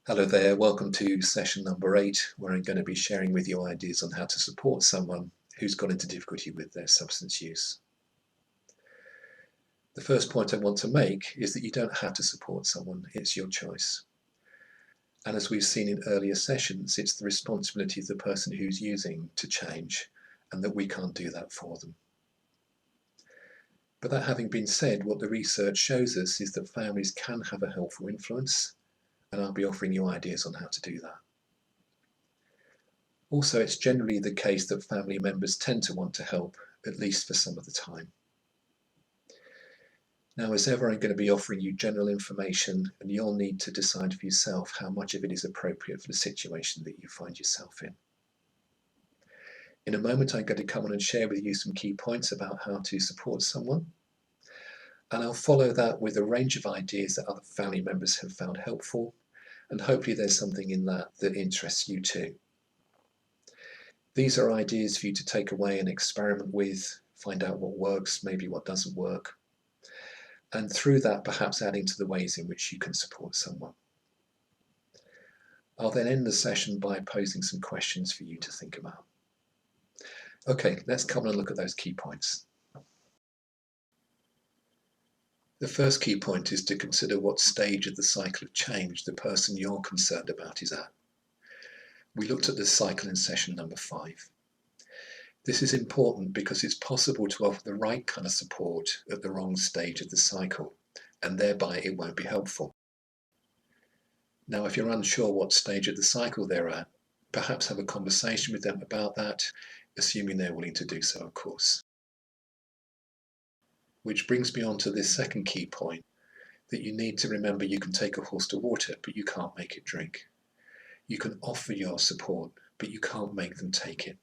Hello there, welcome to session number 8, where I'm going to be sharing with you ideas on how to support someone who's got into difficulty with their substance use. The first point I want to make is that you don't have to support someone, it's your choice. And as we've seen in earlier sessions, it's the responsibility of the person who's using to change, and that we can't do that for them. But that having been said, what the research shows us is that families can have a helpful influence, and I'll be offering you ideas on how to do that. Also, it's generally the case that family members tend to want to help, at least for some of the time. Now, as ever, I'm going to be offering you general information, and you'll need to decide for yourself how much of it is appropriate for the situation that you find yourself in. In a moment, I'm going to come on and share with you some key points about how to support someone, and I'll follow that with a range of ideas that other family members have found helpful, and hopefully there's something in that that interests you too. These are ideas for you to take away and experiment with, find out what works, maybe what doesn't work, and through that perhaps adding to the ways in which you can support someone. I'll then end the session by posing some questions for you to think about. Okay, let's come and look at those key points. The first key point is to consider what stage of the cycle of change the person you're concerned about is at. We looked at this cycle in session number 5. This is important because it's possible to offer the right kind of support at the wrong stage of the cycle, and thereby it won't be helpful. Now, if you're unsure what stage of the cycle they're at, perhaps have a conversation with them about that, assuming they're willing to do so, of course. Which brings me on to this second key point, that you need to remember you can take a horse to water, but you can't make it drink. You can offer your support, but you can't make them take it.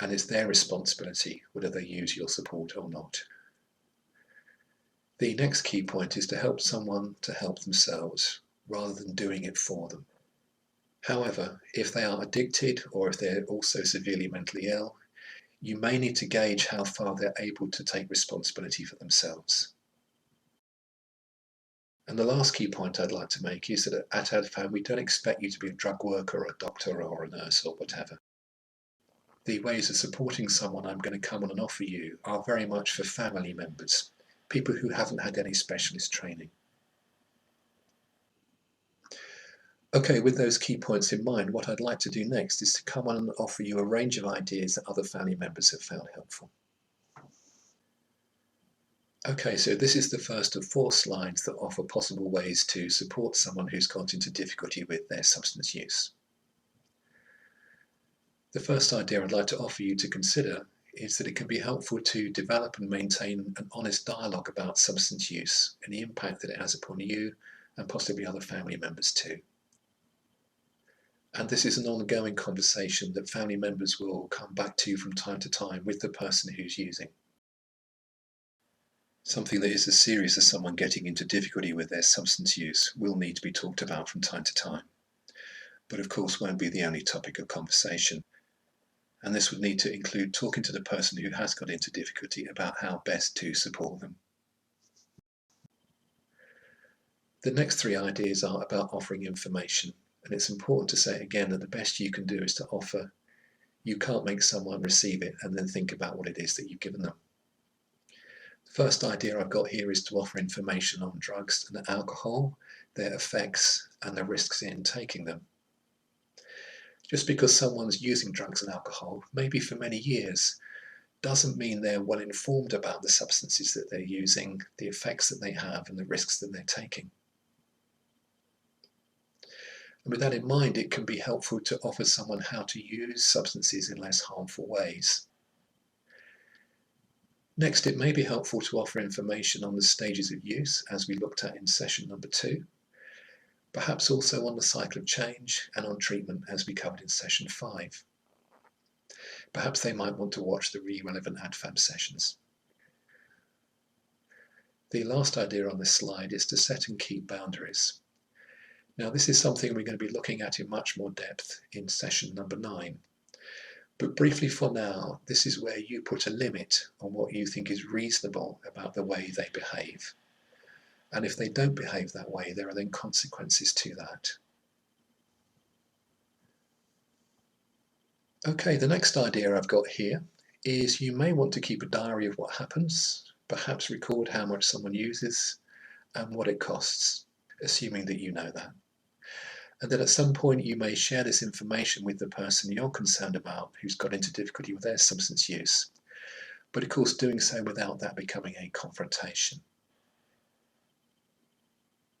And it's their responsibility whether they use your support or not. The next key point is to help someone to help themselves, rather than doing it for them. However, if they are addicted or if they're also severely mentally ill, you may need to gauge how far they're able to take responsibility for themselves. And the last key point I'd like to make is that at Adfam we don't expect you to be a drug worker or a doctor or a nurse or whatever. The ways of supporting someone I'm going to come on and offer you are very much for family members, people who haven't had any specialist training. Okay, with those key points in mind, what I'd like to do next is to come on and offer you a range of ideas that other family members have found helpful. Okay, so this is the first of 4 slides that offer possible ways to support someone who's got into difficulty with their substance use. The first idea I'd like to offer you to consider is that it can be helpful to develop and maintain an honest dialogue about substance use and the impact that it has upon you and possibly other family members too. And this is an ongoing conversation that family members will come back to from time to time with the person who's using. Something that is as serious as someone getting into difficulty with their substance use will need to be talked about from time to time, but of course won't be the only topic of conversation. And this would need to include talking to the person who has got into difficulty about how best to support them. The next 3 ideas are about offering information, and it's important to say again that the best you can do is to offer. You can't make someone receive it and then think about what it is that you've given them. The first idea I've got here is to offer information on drugs and alcohol, their effects and the risks in taking them. Just because someone's using drugs and alcohol, maybe for many years, doesn't mean they're well informed about the substances that they're using, the effects that they have and the risks that they're taking. And with that in mind, it can be helpful to offer someone how to use substances in less harmful ways. Next, it may be helpful to offer information on the stages of use, as we looked at in session number 2. Perhaps also on the cycle of change and on treatment, as we covered in session 5. Perhaps they might want to watch the relevant Adfam sessions. The last idea on this slide is to set and keep boundaries. Now, this is something we're going to be looking at in much more depth in session number 9. But briefly for now, this is where you put a limit on what you think is reasonable about the way they behave. And if they don't behave that way, there are then consequences to that. Okay, the next idea I've got here is you may want to keep a diary of what happens, perhaps record how much someone uses and what it costs, assuming that you know that. And then at some point you may share this information with the person you're concerned about who's got into difficulty with their substance use. But of course doing so without that becoming a confrontation.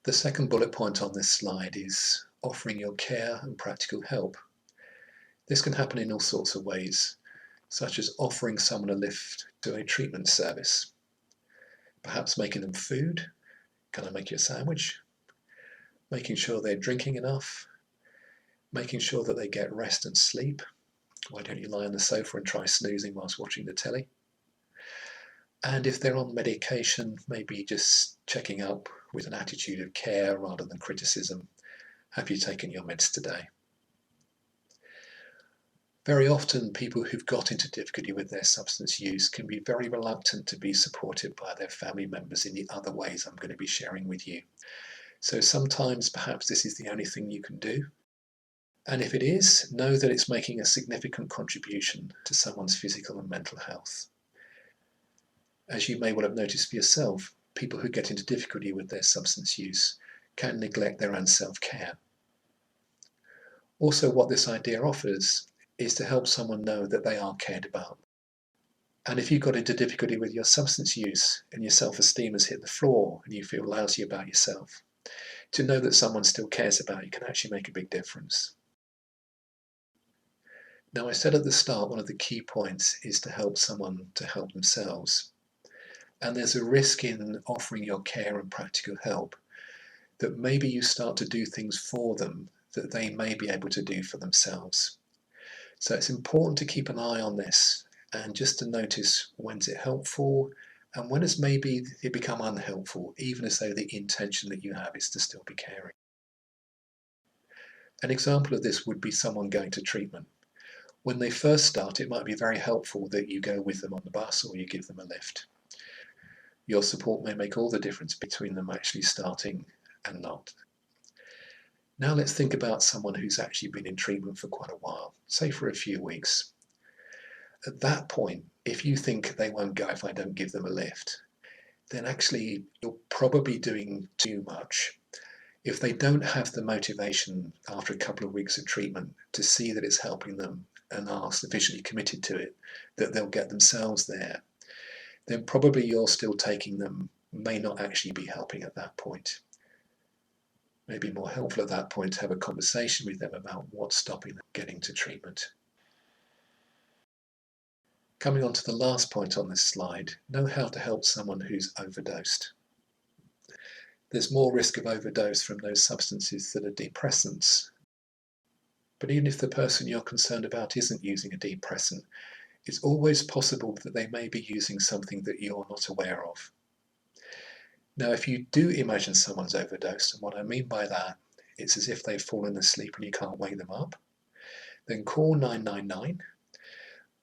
The second bullet point on this slide is offering your care and practical help. This can happen in all sorts of ways, such as offering someone a lift to a treatment service, perhaps making them food. Can I make you a sandwich? Making sure they're drinking enough, making sure that they get rest and sleep. Why don't you lie on the sofa and try snoozing whilst watching the telly? And if they're on medication, maybe just checking up with an attitude of care rather than criticism. Have you taken your meds today? Very often people who've got into difficulty with their substance use can be very reluctant to be supported by their family members in the other ways I'm going to be sharing with you. So sometimes perhaps this is the only thing you can do. And if it is, know that it's making a significant contribution to someone's physical and mental health. As you may well have noticed for yourself, people who get into difficulty with their substance use can neglect their own self-care. Also, what this idea offers is to help someone know that they are cared about. And if you got into difficulty with your substance use and your self-esteem has hit the floor and you feel lousy about yourself, to know that someone still cares about you can actually make a big difference. Now, I said at the start, one of the key points is to help someone to help themselves. And there's a risk in offering your care and practical help that maybe you start to do things for them that they may be able to do for themselves. So it's important to keep an eye on this and just to notice when's it helpful and when has maybe it become unhelpful, even as though the intention that you have is to still be caring. An example of this would be someone going to treatment. When they first start, it might be very helpful that you go with them on the bus or you give them a lift. Your support may make all the difference between them actually starting and not. Now let's think about someone who's actually been in treatment for quite a while, say for a few weeks. At that point, if you think they won't go if I don't give them a lift, then actually you're probably doing too much. If they don't have the motivation after a couple of weeks of treatment to see that it's helping them and are sufficiently committed to it, that they'll get themselves there, then probably you're still taking them may not actually be helping at that point. Maybe more helpful at that point to have a conversation with them about what's stopping them getting to treatment. Coming on to the last point on this slide, know how to help someone who's overdosed. There's more risk of overdose from those substances that are depressants. But even if the person you're concerned about isn't using a depressant, it's always possible that they may be using something that you're not aware of. Now, if you do imagine someone's overdosed, and what I mean by that, it's as if they've fallen asleep and you can't wake them up, then call 999,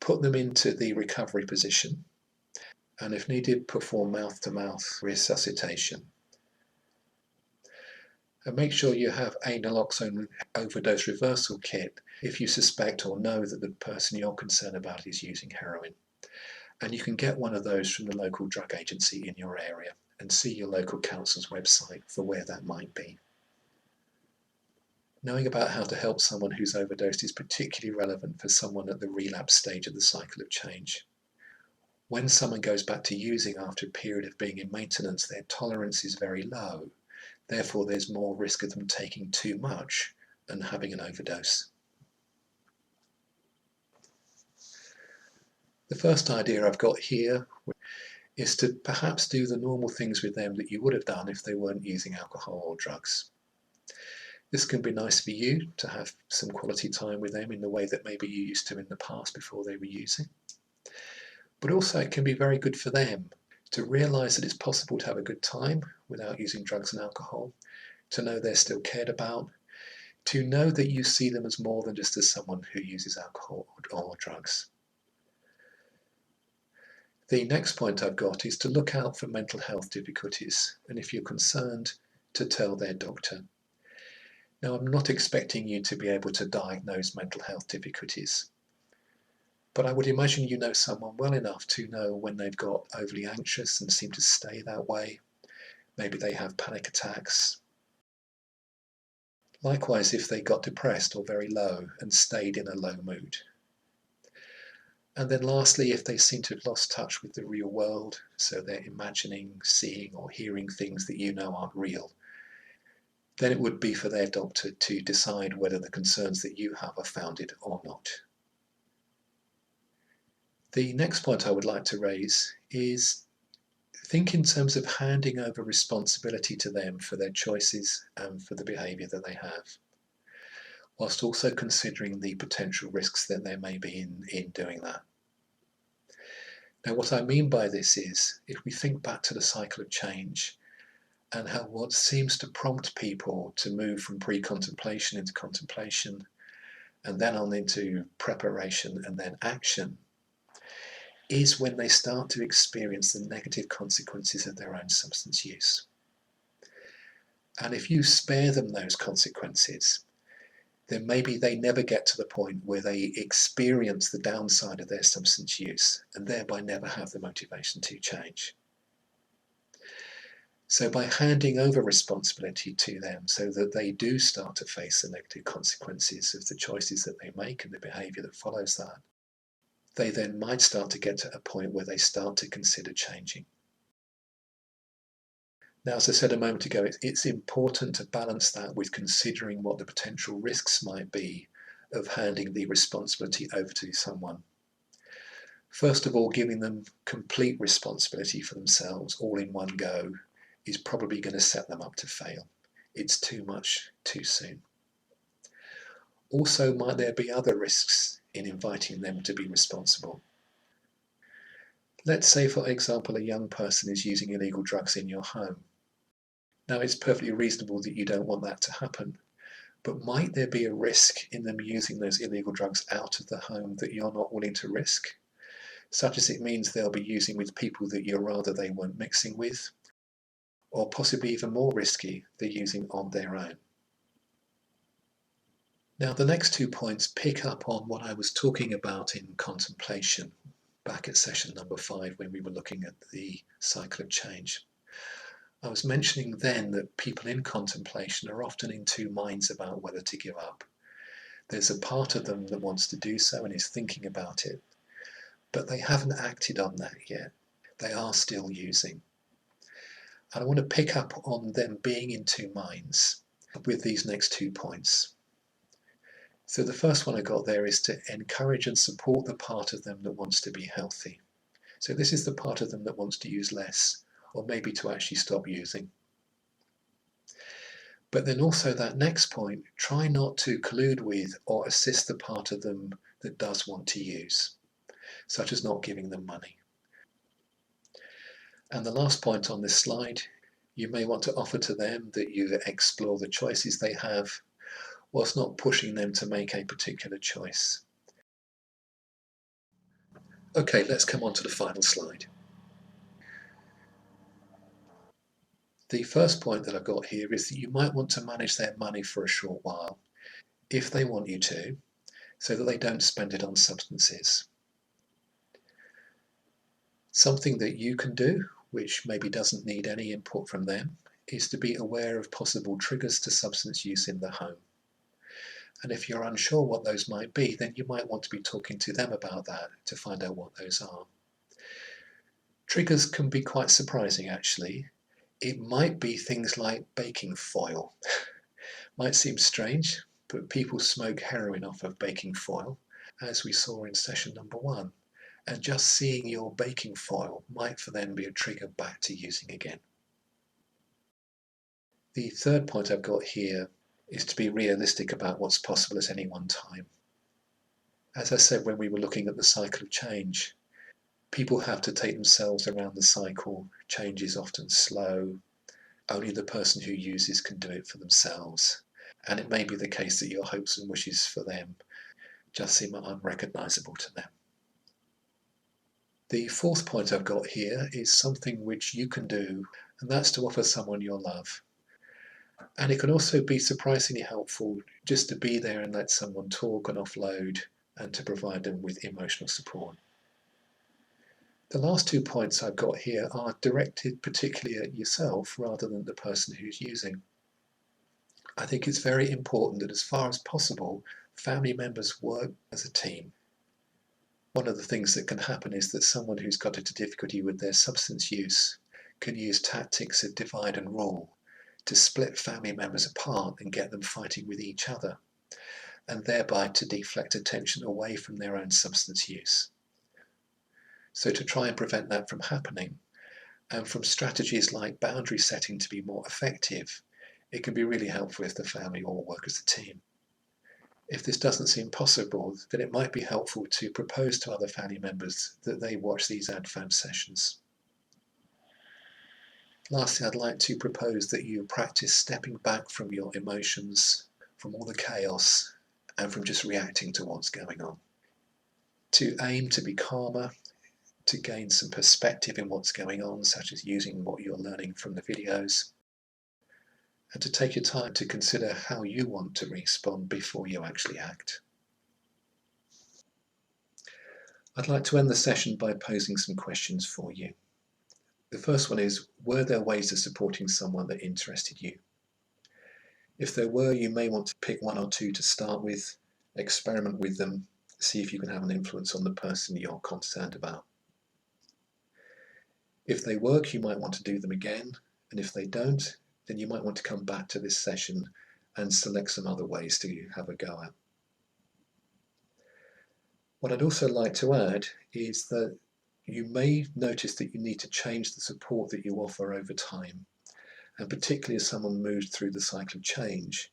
put them into the recovery position, and if needed, perform mouth-to-mouth resuscitation. And make sure you have a naloxone overdose reversal kit if you suspect or know that the person you're concerned about is using heroin. And you can get one of those from the local drug agency in your area and see your local council's website for where that might be. Knowing about how to help someone who's overdosed is particularly relevant for someone at the relapse stage of the cycle of change. When someone goes back to using after a period of being in maintenance, their tolerance is very low. Therefore, there's more risk of them taking too much and having an overdose. The first idea I've got here is to perhaps do the normal things with them that you would have done if they weren't using alcohol or drugs. This can be nice for you to have some quality time with them in the way that maybe you used to in the past before they were using. But also it can be very good for them to realise that it's possible to have a good time without using drugs and alcohol, to know they're still cared about, to know that you see them as more than just as someone who uses alcohol or drugs. The next point I've got is to look out for mental health difficulties, and if you're concerned, to tell their doctor. Now, I'm not expecting you to be able to diagnose mental health difficulties, But I would imagine you know someone well enough to know when they've got overly anxious and seem to stay that way. Maybe they have panic attacks. Likewise, if they got depressed or very low and stayed in a low mood. And then lastly, if they seem to have lost touch with the real world, so they're imagining, seeing or hearing things that you know aren't real, then it would be for their doctor to decide whether the concerns that you have are founded or not. The next point I would like to raise is think in terms of handing over responsibility to them for their choices and for the behaviour that they have, whilst also considering the potential risks that there may be in doing that. Now, what I mean by this is, if we think back to the cycle of change and how what seems to prompt people to move from pre-contemplation into contemplation and then on into preparation and then action, is when they start to experience the negative consequences of their own substance use. And if you spare them those consequences, then maybe they never get to the point where they experience the downside of their substance use and thereby never have the motivation to change. So by handing over responsibility to them so that they do start to face the negative consequences of the choices that they make and the behaviour that follows that, they then might start to get to a point where they start to consider changing. Now, as I said a moment ago, it's important to balance that with considering what the potential risks might be of handing the responsibility over to someone. First of all, giving them complete responsibility for themselves all in one go is probably going to set them up to fail. It's too much too soon. Also, might there be other risks in inviting them to be responsible? Let's say, for example, a young person is using illegal drugs in your home. Now, it's perfectly reasonable that you don't want that to happen, but might there be a risk in them using those illegal drugs out of the home that you're not willing to risk? Such as it means they'll be using with people that you'd rather they weren't mixing with, or possibly even more risky, they're using on their own. Now, the next 2 points pick up on what I was talking about in contemplation back at session number 5 when we were looking at the cycle of change. I was mentioning then that people in contemplation are often in two minds about whether to give up. There's a part of them that wants to do so and is thinking about it, but they haven't acted on that yet. They are still using. And I want to pick up on them being in two minds with these next 2 points. So the first one I got there is to encourage and support the part of them that wants to be healthy. So this is the part of them that wants to use less, or maybe to actually stop using. But then also that next point, try not to collude with or assist the part of them that does want to use, such as not giving them money. And the last point on this slide, you may want to offer to them that you explore the choices they have, whilst not pushing them to make a particular choice. Okay, let's come on to the final slide. The first point that I've got here is that you might want to manage their money for a short while, if they want you to, so that they don't spend it on substances. Something that you can do, which maybe doesn't need any input from them, is to be aware of possible triggers to substance use in the home. And if you're unsure what those might be, then you might want to be talking to them about that to find out what those are. Triggers can be quite surprising, actually. It might be things like baking foil. Might seem strange, but people smoke heroin off of baking foil, as we saw in session number 1. And just seeing your baking foil might for them be a trigger back to using again. The third point I've got here is to be realistic about what's possible at any one time. As I said when we were looking at the cycle of change, people have to take themselves around the cycle. Change is often slow. Only the person who uses can do it for themselves. And it may be the case that your hopes and wishes for them just seem unrecognisable to them. The fourth point I've got here is something which you can do, and that's to offer someone your love. And it can also be surprisingly helpful just to be there and let someone talk and offload and to provide them with emotional support. The last 2 points I've got here are directed particularly at yourself rather than the person who's using. I think it's very important that as far as possible, family members work as a team. One of the things that can happen is that someone who's got a difficulty with their substance use can use tactics of divide and rule to split family members apart and get them fighting with each other, and thereby to deflect attention away from their own substance use. So to try and prevent that from happening, and from strategies like boundary setting to be more effective, it can be really helpful if the family all work as a team. If this doesn't seem possible, then it might be helpful to propose to other family members that they watch these Adfam sessions. Lastly, I'd like to propose that you practice stepping back from your emotions, from all the chaos, and from just reacting to what's going on. To aim to be calmer, to gain some perspective in what's going on, such as using what you're learning from the videos, and to take your time to consider how you want to respond before you actually act. I'd like to end the session by posing some questions for you. The first one is, were there ways of supporting someone that interested you? If there were, you may want to pick 1 or 2 to start with, experiment with them, see if you can have an influence on the person you're concerned about. If they work, you might want to do them again, and if they don't, then you might want to come back to this session and select some other ways to have a go at. What I'd also like to add is that you may notice that you need to change the support that you offer over time, and particularly as someone moves through the cycle of change,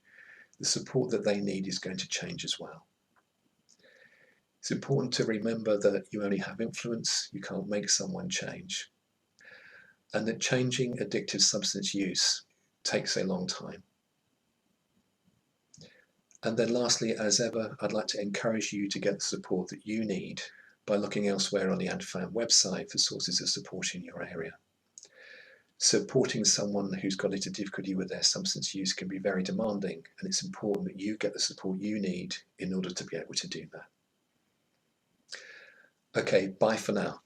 the support that they need is going to change as well. It's important to remember that you only have influence, you can't make someone change, and that changing addictive substance use takes a long time. And then lastly, as ever, I'd like to encourage you to get the support that you need by looking elsewhere on the Adfam website for sources of support in your area. Supporting someone who's got into difficulty with their substance use can be very demanding, and it's important that you get the support you need in order to be able to do that. Okay, bye for now.